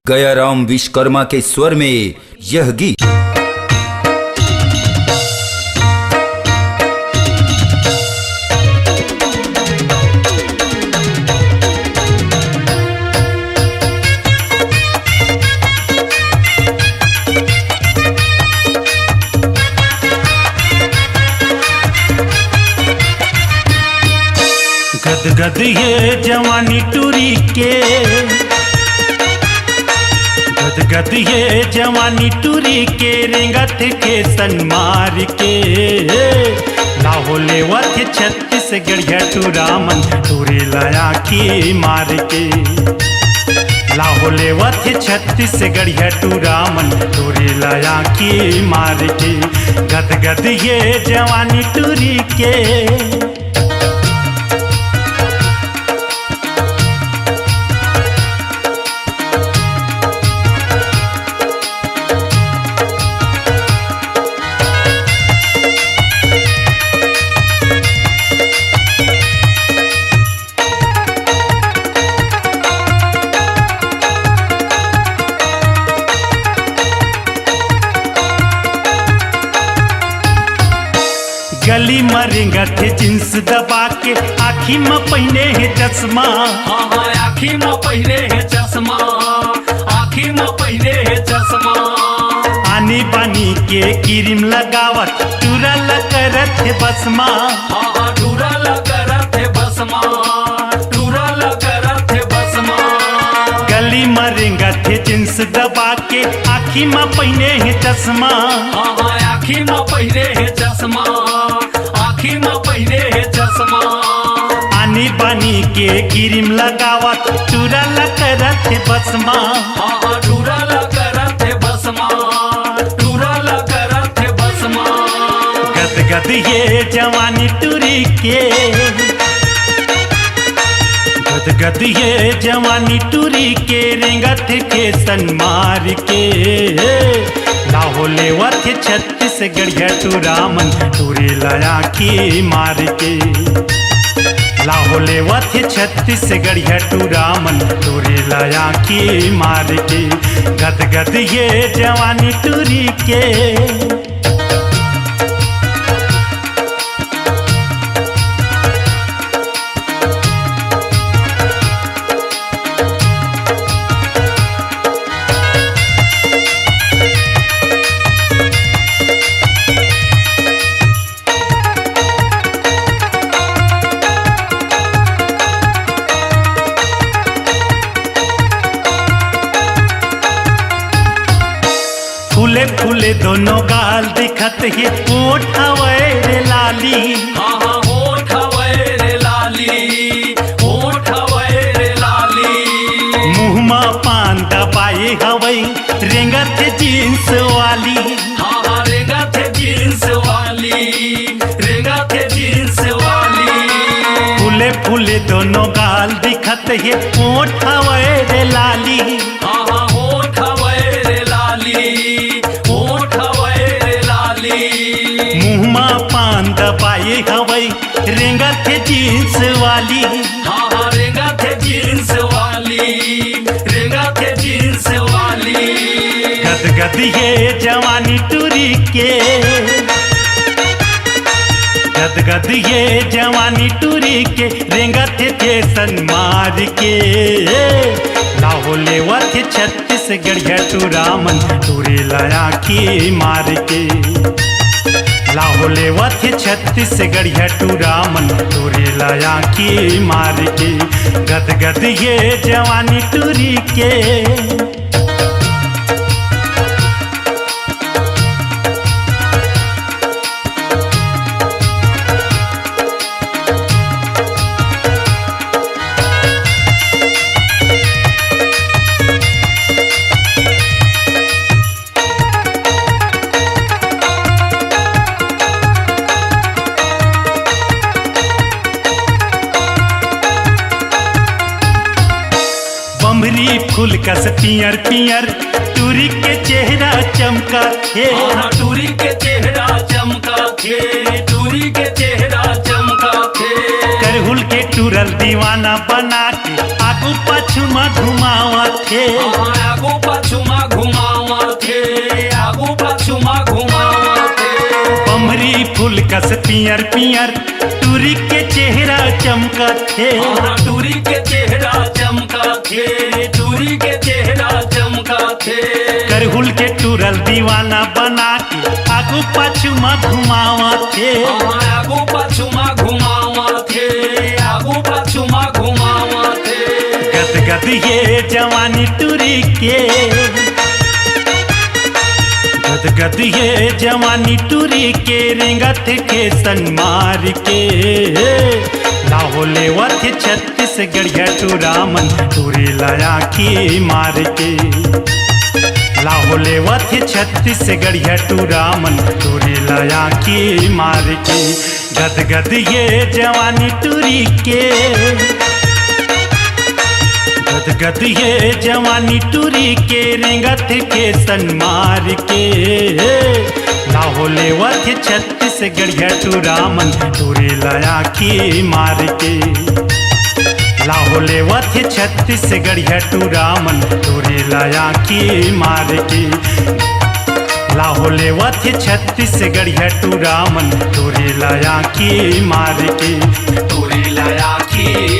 गयाराम विश्वकर्मा के स्वर में यह गीत। गदगद ये जवानी टूरी के, गदगद ये जवानी टूरी के, रेंगत के सनमार के लाहौले वथ छत्तीसगढ़ टूरामन टूरे लाया की मार के, लाहौले वथ छत्तीसगढ़ टूरामन टूरे लाया की मार के। गदगद ये जवानी टूरी के, गली मरेंगा थे जींस दबा के, आँखी में पहने है चश्मा, आँखी में पहने है चश्मा, आँखी में पहने है चश्मा। आनी बानी के क्रीम लगावत टूरल करत है बसमा, टूरल करत है बसमा, टूरल करत है बसमा। गली मरेंगा थे जींस दबा के, आँखी में पहने है चश्मा, आँखी में पहने है चश्मा, आँखी में पहने है चश्मा। आनी बानी के क्रीम लगावत टूरल करत है बसमा, टूरल करत है बसमा, टूरल करत है बसमा। गदगद ये जवानी टूरी के, गदगद ये जवानी टूरी के, रेंगत के सनमार के लाहौले वथ छत्तीसगढ़ टूरामन टूरे लाया की मार के, लाहौले वथ छत्तीसगढ़ टूरामन टूरे लाया की मार के। गदगद ये जवानी टूरी के, फूले फूले दोनों गाल दिखत है, ओठ हवे लाली, ओठ हवे रे लाली, ओठ हवे रे लाली। मुँह में पान दबाए हवे, रेंगत जींस वाली, रेंगत जींस वाली, रेंगत जींस वाली। फूले फूले दोनों गाल दिखत है, ओठ हवे लाली, ओठ हवे रे लाली, ओठ हवे रे लाली। मुँह में पान दबाए हवे, रेंगत जींस वाली, रेंगत जींस वाली, रेंगत जींस वाली। गदगद ये जवानी टूरी के, गदगद ये जवानी टूरी के, रेंगत थे सनमार के लाहौले वथ छत्तीसगढ़ टूरामन टूरे लाया की मार के, लाहौले वथ छत्तीसगढ़ टूरामन टूरे लाया की मार के। गदगद ये जवानी टूरी के, बम्हरी फूल कस पियर पियर, टूरी के चेहरा चमका थे, टूरी के चेहरा चमका थे, टूरी के चेहरा चमका थे। करहुल के टूरल दीवाना बना के आगू पाछू में घुमावा थे, आगू गोरी फूल कस पियर पियर टूरी के चेहरा चमकथे टूरी के चेहरा चमका थे टूरी के चेहरा चमका थे करहुल के टूरल दीवाना बना के आगू पाछू में घुमावा थे आगू पाछू मा घुमावा थे आगू पाछू मा घुमावा थे गद गद ये जवानी टूरी के गद गद ये जवानी टूरी के रेंगत के सनमार के लाहौले वथ छत्तीसगढ़िया टूरामन टूरी लाया की मार के लाहौले वथ छत्तीसगढ़िया टूरामन टूरी लाया की मार के गद गद ये जवानी टूरी के गद गद ये जवानी टूरी के रेंगत के सनमार के लाहौले वथ छत्तीसगढ़िया टूरामन टूरी लाया की मार के लाहौले वथ छत्तीसगढ़िया टूरामन टूरी लाया की मार के लाहौले वथ छत्तीसगढ़िया टूरामन टूरी लाया की मार के टूरी लाया की